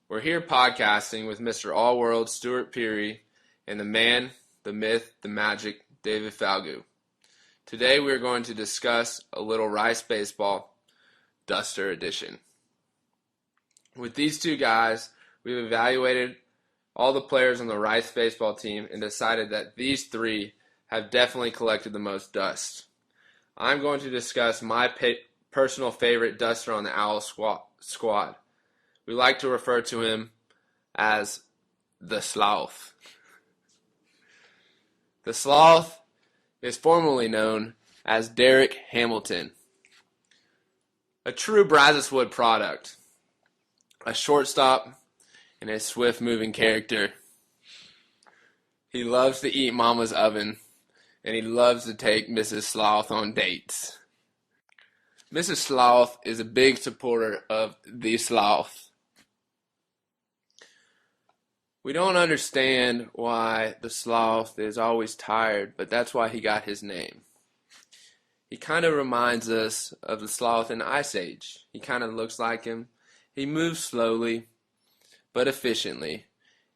We're here podcasting with Mr. All-World Stuart Peary and the man, the myth, the magic, David Falgout. Today we are going to discuss a little Rice baseball Duster edition. With these two guys, we've evaluated all the players on the Rice baseball team and decided that these three have definitely collected the most dust. I'm going to discuss my personal favorite Duster on the Owl squad. We like to refer to him as the Sloth. The Sloth is formerly known as Derek Hamilton, a true Brazoswood product, a shortstop and a swift-moving character. He loves to eat Mama's oven, and he loves to take Mrs. Sloth on dates. Mrs. Sloth is a big supporter of the Sloth. We don't understand why the Sloth is always tired, but that's why he got his name. He kind of reminds us of the Sloth in Ice Age. He kind of looks like him. He moves slowly, but efficiently,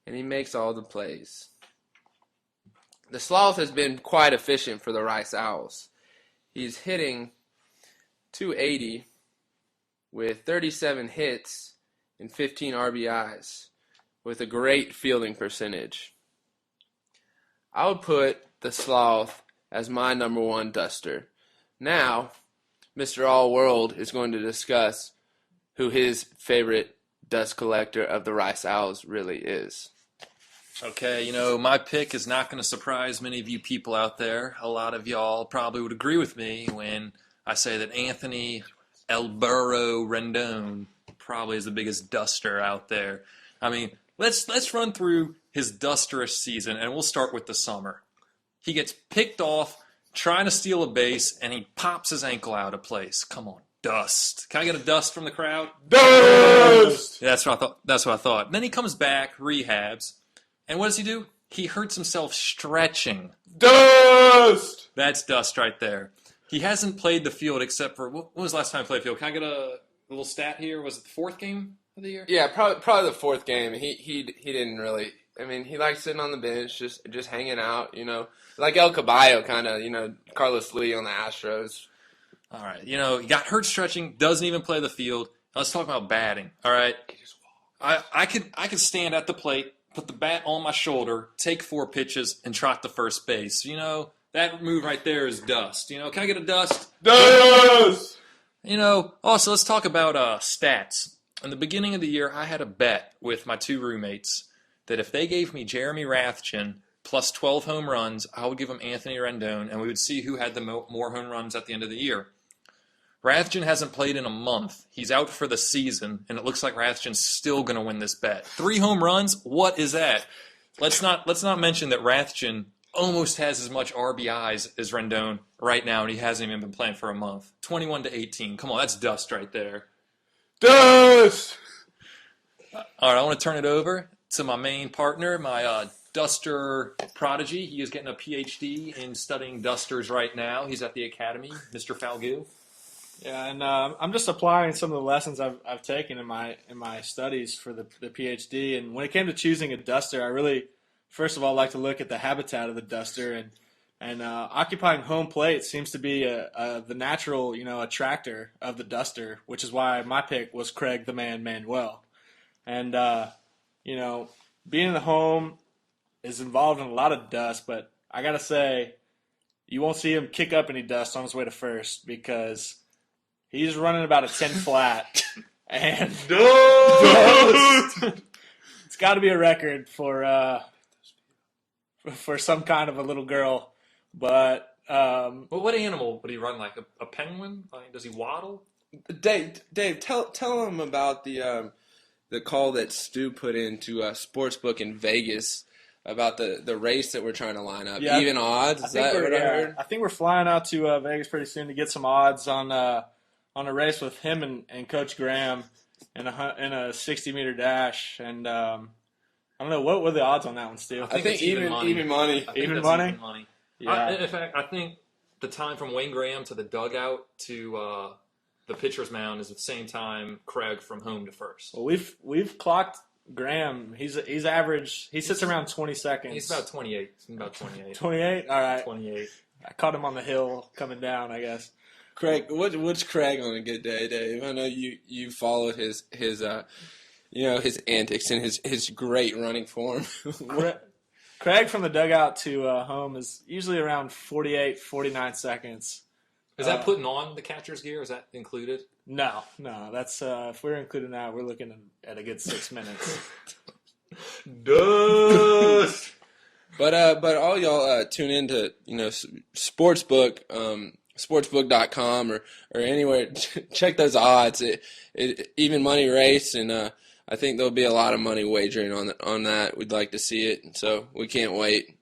and he makes all the plays. The Sloth has been quite efficient for the Rice Owls. He's hitting .280 with 37 hits and 15 RBIs. With a great fielding percentage. I would put the Sloth as my number one Duster. Now, Mr. All-World is going to discuss who his favorite dust collector of the Rice Owls really is. Okay, my pick is not going to surprise many of you people out there. A lot of y'all probably would agree with me when I say that Anthony El Burro Rendon probably is the biggest duster out there. I mean, Let's run through his dusterish season, and we'll start with the summer. He gets picked off trying to steal a base, and he pops his ankle out of place. Come on, dust. Can I get a dust from the crowd? Dust! Yeah, that's what I thought. Then he comes back, rehabs, and what does he do? He hurts himself stretching. Dust! That's dust right there. He hasn't played the field except for, when was the last time he played the field? Can I get a little stat here? Was it the fourth game of the year? Yeah, probably the fourth game. He didn't really. I mean, he likes sitting on the bench, just hanging out. Like El Caballo, kind of. Carlos Lee on the Astros. All right, he got hurt stretching, doesn't even play the field. Let's talk about batting. All right, I could stand at the plate, put the bat on my shoulder, take 4 pitches, and trot to first base. That move right there is dust. Can I get a dust? Dust! Also let's talk about stats. In the beginning of the year, I had a bet with my 2 roommates that if they gave me Jeremy Rathjen plus 12 home runs, I would give them Anthony Rendon, and we would see who had the more home runs at the end of the year. Rathjen hasn't played in a month. He's out for the season, and it looks like Rathjen's still going to win this bet. 3 home runs? What is that? Let's not mention that Rathjen almost has as much RBIs as Rendon right now, and he hasn't even been playing for a month. 21-18. Come on, that's dust right there. Dust! All right, I want to turn it over to my main partner, my duster prodigy. He is getting a PhD in studying dusters right now. He's at the academy, Mr. Falgout. Yeah, and I'm just applying some of the lessons I've taken in my studies for the PhD. And when it came to choosing a duster, I really, first of all, like to look at the habitat of the duster, and occupying home plate seems to be the natural, attractor of the duster, which is why my pick was Craig the Man Manuel. And, being in the home is involved in a lot of dust, but I got to say, you won't see him kick up any dust on his way to first because he's running about a 10 flat. And dust! It's got to be a record for some kind of a little girl. But well, what animal would he run, like a penguin? Does he waddle? Dave, tell him about the call that Stu put into Sportsbook in Vegas about the race that we're trying to line up. Yeah, even odds. Is that what I heard? I think we're flying out to Vegas pretty soon to get some odds on a race with him and Coach Graham in a 60-meter dash. And I don't know, what were the odds on that one, Stu? I think even money. Even money. Even money. Yeah. In fact, I think the time from Wayne Graham to the dugout to the pitcher's mound is the same time Craig from home to first. Well, we've clocked Graham, he's average. He sits around 20 seconds. He's about 28. He's about 28. 28. All right. 28. I caught him on the hill coming down, I guess. Craig, what's Craig on a good day, Dave? I know you followed his his antics and his great running form. Craig from the dugout to home is usually around 48, 49 seconds. Is that putting on the catcher's gear? Is that included? No. That's if we're including that, we're looking at a good 6 minutes. Dust. But all y'all tune into Sportsbook, sportsbook.com or anywhere. Check those odds. It even money race, and I think there'll be a lot of money wagering on that. We'd like to see it, so we can't wait.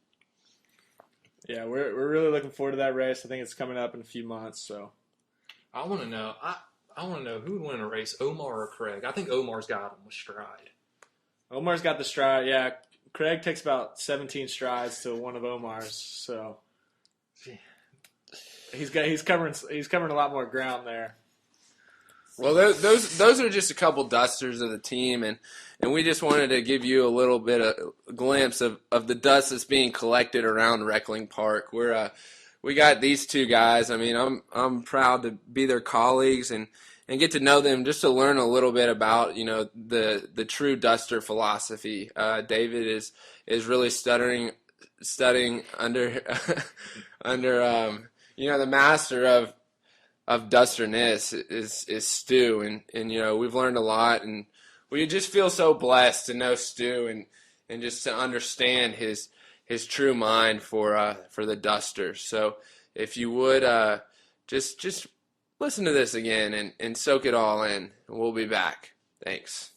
Yeah, we're really looking forward to that race. I think it's coming up in a few months. So I want to know. I want to know who would win a race, Omar or Craig. I think Omar's got him with stride. Omar's got the stride. Yeah, Craig takes about 17 strides to one of Omar's. So he's covering a lot more ground there. Well, those are just a couple dusters of the team, and we just wanted to give you a little bit of a glimpse of the dust that's being collected around Reckling Park. We got these two guys. I mean, I'm proud to be their colleagues and get to know them, just to learn a little bit about the true duster philosophy. David is really studying under under the master of dusterness is Stu, and we've learned a lot, and we just feel so blessed to know Stu and just to understand his true mind for the duster. So if you would just listen to this again and soak it all in. We'll be back. Thanks.